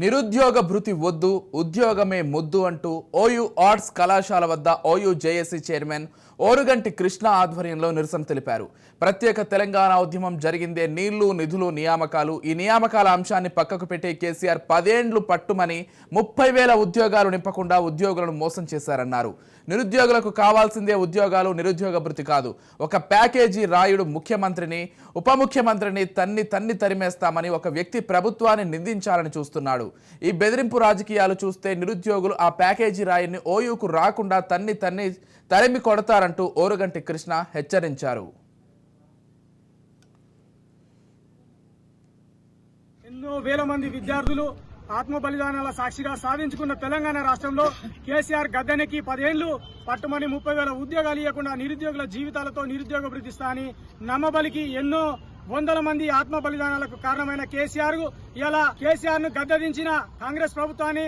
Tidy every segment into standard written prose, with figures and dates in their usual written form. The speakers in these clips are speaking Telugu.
నిరుద్యోగ భృతి వద్దు ఉద్యోగమే ముద్దు అంటూ ఓయూ ఆర్ట్స్ కళాశాల వద్ద OU JAC chairman Oruganti Krishna ఆధ్వర్యంలో నిరసన తెలిపారు. ప్రత్యేక తెలంగాణ ఉద్యమం జరిగిందే నీళ్లు నిధులు నియామకాలు. ఈ నియామకాల అంశాన్ని పక్కకు పెట్టి కేసీఆర్ 10 ఏండ్లు పట్టుమని 30,000 ఉద్యోగాలు నింపకుండా ఉద్యోగులను మోసం చేశారన్నారు. నిరుద్యోగులకు కావాల్సిందే ఉద్యోగాలు, నిరుద్యోగ భృతి కాదు. ఒక ప్యాకేజీ రాయుడు ముఖ్యమంత్రిని, ఉప ముఖ్యమంత్రిని తన్ని తరిమేస్తామని ఒక వ్యక్తి ప్రభుత్వాన్ని నిందించాలని చూస్తున్నాడు. ఈ బెదిరింపు రాజకీయాలు చూస్తే నిరుద్యోగులు ఆ ప్యాకేజీ రాయిని ఓయూకు రాకుండా తన్ని తరిమి కొడతారంటూ ఓరుగంటి కృష్ణ హెచ్చరించారు. ఎన్నో వేల మంది విద్యార్థులు ఆత్మ బలిదానాల సాక్షిగా సాధించుకున్న తెలంగాణ రాష్ట్రంలో కేసీఆర్ గద్దెనెక్కి 10 ఏళ్లు పట్టుమని 30,000 ఉద్యోగాలు ఇవ్వకుండా నిరుద్యోగుల జీవితాలతో నిరుద్యోగ భృతిస్తా అని నమ్మబలికి ఎన్నో వందల మంది ఆత్మ బలిదానాలకు కారణమైన కేసీఆర్ ను గద్దెదించిన కాంగ్రెస్ ప్రభుత్వాన్ని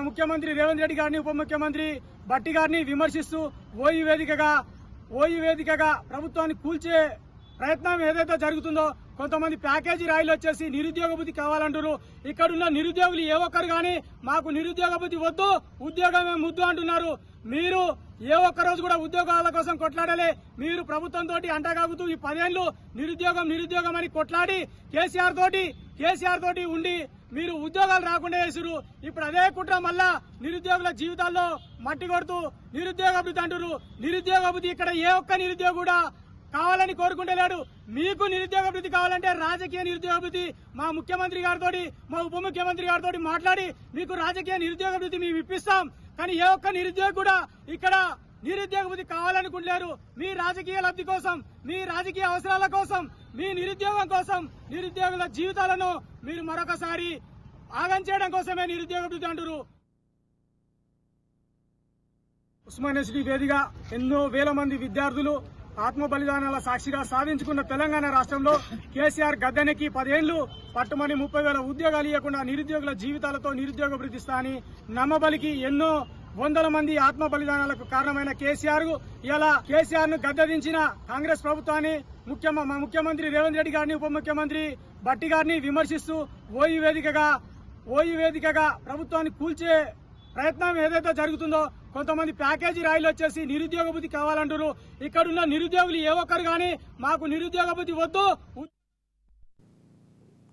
ముఖ్యమంత్రి రేవంత్ రెడ్డి గారిని, ఉప ముఖ్యమంత్రి భట్టి గారిని విమర్శిస్తూ ఓయూ వేదికగా ప్రభుత్వాన్ని కూల్చే ప్రయత్నం ఏదైతే జరుగుతుందో, కొంతమంది ప్యాకేజీ రాయిలు వచ్చేసి నిరుద్యోగ భృతి కావాలంటారు. ఇక్కడున్న నిరుద్యోగులు ఏ ఒక్కరు కానీ మాకు నిరుద్యోగ భృతి వద్దు, ఉద్యోగమే ముద్దు అంటున్నారు. మీరు ఏ ఒక్కరోజు కూడా ఉద్యోగాల కోసం కొట్లాడలే. మీరు ప్రభుత్వంతో అంటగాగుతూ ఈ 10 ఏళ్లు నిరుద్యోగం అని కొట్లాడి కేసీఆర్ తోటి ఉండి మీరు ఉద్యోగాలు రాకుండా చేసిరు. ఇప్పుడు అదే కుట్ర మళ్ళా నిరుద్యోగుల జీవితాల్లో మట్టి కొడుతూ నిరుద్యోగ భృతి అంటారు. నిరుద్యోగ భృతి ఇక్కడ ఏ ఒక్క నిరుద్యోగి కూడా కావాలని కోరుకుంటలేడు. మీకు నిరుద్యోగ భృతి కావాలంటే రాజకీయ నిరుద్యోగ భృతి మా ముఖ్యమంత్రి గారితో, మా ఉప ముఖ్యమంత్రి గారితో మాట్లాడి మీకు రాజకీయ నిరుద్యోగ భృతి మేము ఇప్పిస్తాం. కానీ ఏ ఒక్క నిరుద్యోగి కూడా ఇక్కడ నిరుద్యోగ భృతి కావాలనుకుంటలేరు. మీ రాజకీయ లబ్ధి కోసం, మీ రాజకీయ అవసరాల కోసం, మీ నిరుద్యోగం కోసం, నిరుద్యోగుల జీవితాలను మీరు మరొకసారి ఆగం చేయడం కోసమే నిరుద్యోగ భృతి అంటారు. ఉస్మానియా యూనివర్సిటీ వేదికగా ఎన్నో వేల మంది విద్యార్థులు ఆత్మ బలిదానాల సాక్షిగా సాధించుకున్న తెలంగాణ రాష్ట్రంలో కేసీఆర్ గద్దెనెక్కి 10 ఏళ్లు పట్టుమని 30,000 ఉద్యోగాలు ఇవ్వకుండా నిరుద్యోగుల జీవితాలతో నిరుద్యోగ భృతిస్తా అని నమ్మబలికి ఎన్నో వందల మంది ఆత్మ బలిదానాలకు కారణమైన కేసీఆర్ ను గద్దెదించిన కాంగ్రెస్ ప్రభుత్వాన్ని ముఖ్యమంత్రి రేవంత్ రెడ్డి గారిని, ఉప ముఖ్యమంత్రి భట్టి గారిని విమర్శిస్తూ ఓయూ వేదికగా ప్రభుత్వాన్ని కూల్చే ప్రయత్నం ఏదైతే జరుగుతుందో, కొంతమంది ప్యాకేజీ రాయిలు వచ్చేసి నిరుద్యోగ భృతి కావాలంటారు. ఇక్కడున్న నిరుద్యోగులు ఏ ఒక్కరు కానీ మాకు నిరుద్యోగ భృతి వద్దు.